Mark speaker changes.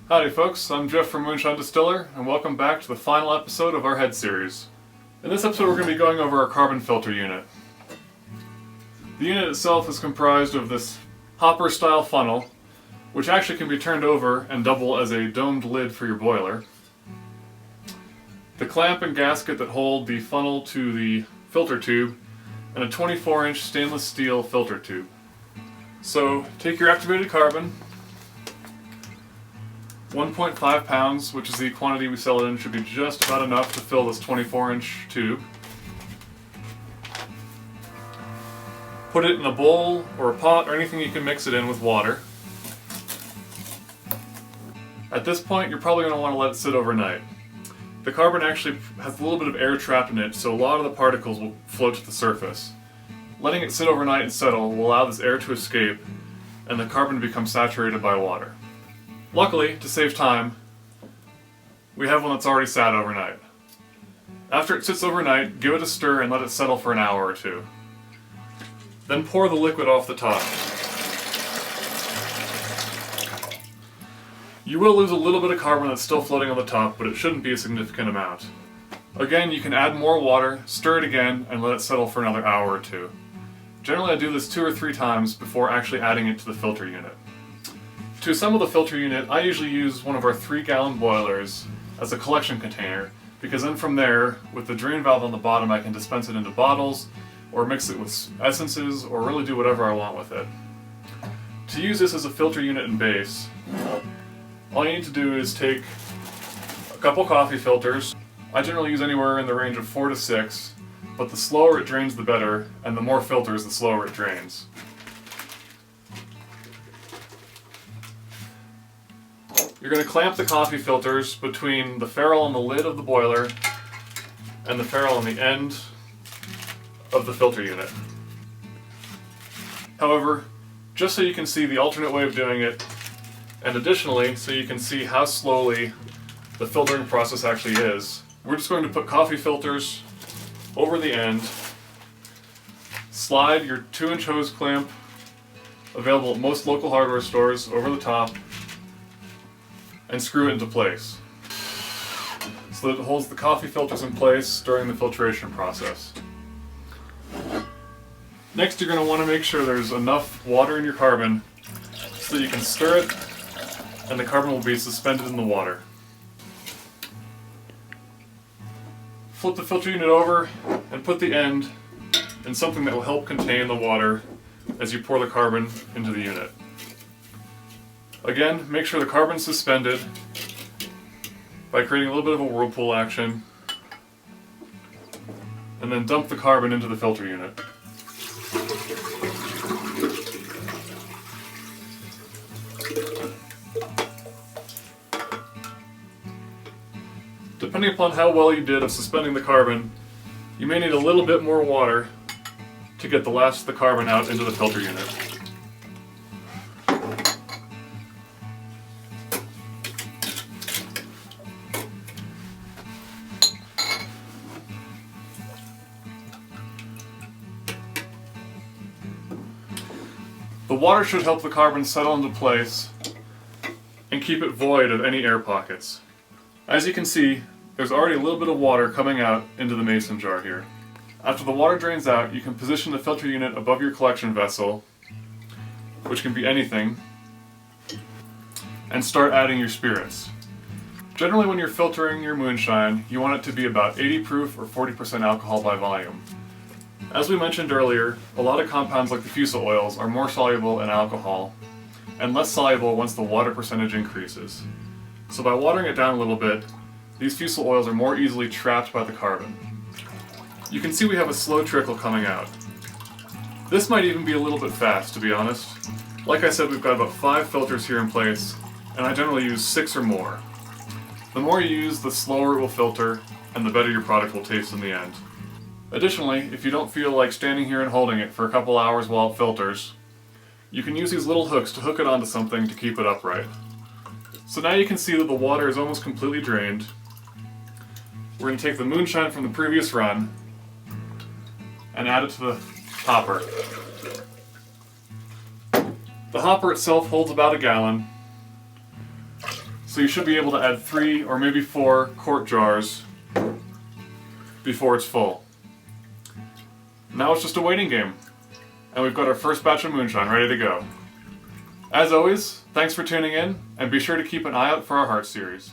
Speaker 1: Howdy folks, I'm Jeff from Moonshine Distiller, and welcome back to the final episode of our head series. In this episode we're going to be going over our carbon filter unit. The unit itself is comprised of this hopper style funnel, which actually can be turned over and double as a domed lid for your boiler. The clamp and gasket that hold the funnel to the filter tube, and a 24-inch stainless steel filter tube. So take your activated carbon, 1.5 pounds, which is the quantity we sell it in, should be just about enough to fill this 24-inch tube. Put it in a bowl or a pot or anything you can mix it in with water. At this point, you're probably going to want to let it sit overnight. The carbon actually has a little bit of air trapped in it, so a lot of the particles will float to the surface. Letting it sit overnight and settle will allow this air to escape and the carbon to become saturated by water. Luckily, to save time, we have one that's already sat overnight. After it sits overnight, give it a stir and let it settle for an hour or two. Then pour the liquid off the top. You will lose a little bit of carbon that's still floating on the top, but it shouldn't be a significant amount. Again, you can add more water, stir it again, and let it settle for another hour or two. Generally, I do this 2 or 3 times before actually adding it to the filter unit. To assemble the filter unit, I usually use one of our 3-gallon boilers as a collection container, because then from there, with the drain valve on the bottom, I can dispense it into bottles, or mix it with essences, or really do whatever I want with it. To use this as a filter unit and base, all you need to do is take a couple coffee filters. I generally use anywhere in the range of 4 to 6, but the slower it drains the better, and the more filters the slower it drains. You're going to clamp the coffee filters between the ferrule on the lid of the boiler and the ferrule on the end of the filter unit. However, just so you can see the alternate way of doing it, and additionally so you can see how slowly the filtering process actually is, we're just going to put coffee filters over the end, slide your 2-inch hose clamp, available at most local hardware stores, over the top, and screw it into place so that it holds the coffee filters in place during the filtration process. Next, you're going to want to make sure there's enough water in your carbon so that you can stir it and the carbon will be suspended in the water. Flip the filter unit over and put the end in something that will help contain the water as you pour the carbon into the unit. Again, make sure the carbon's suspended by creating a little bit of a whirlpool action, and then dump the carbon into the filter unit. Depending upon how well you did of suspending the carbon, you may need a little bit more water to get the last of the carbon out into the filter unit. The water should help the carbon settle into place and keep it void of any air pockets. As you can see, there's already a little bit of water coming out into the mason jar here. After the water drains out, you can position the filter unit above your collection vessel, which can be anything, and start adding your spirits. Generally, when you're filtering your moonshine, you want it to be about 80 proof or 40% alcohol by volume. As we mentioned earlier, a lot of compounds like the fusel oils are more soluble in alcohol and less soluble once the water percentage increases. So by watering it down a little bit, these fusel oils are more easily trapped by the carbon. You can see we have a slow trickle coming out. This might even be a little bit fast, to be honest. Like I said, we've got about 5 filters here in place, and I generally use 6 or more. The more you use, the slower it will filter, and the better your product will taste in the end. Additionally, if you don't feel like standing here and holding it for a couple hours while it filters, you can use these little hooks to hook it onto something to keep it upright. So now you can see that the water is almost completely drained. We're going to take the moonshine from the previous run and add it to the hopper. The hopper itself holds about a gallon, So you should be able to add 3 or maybe 4 quart jars before it's full. Now it's just a waiting game. And we've got our first batch of moonshine ready to go. As always, thanks for tuning in, and be sure to keep an eye out for our Heart series.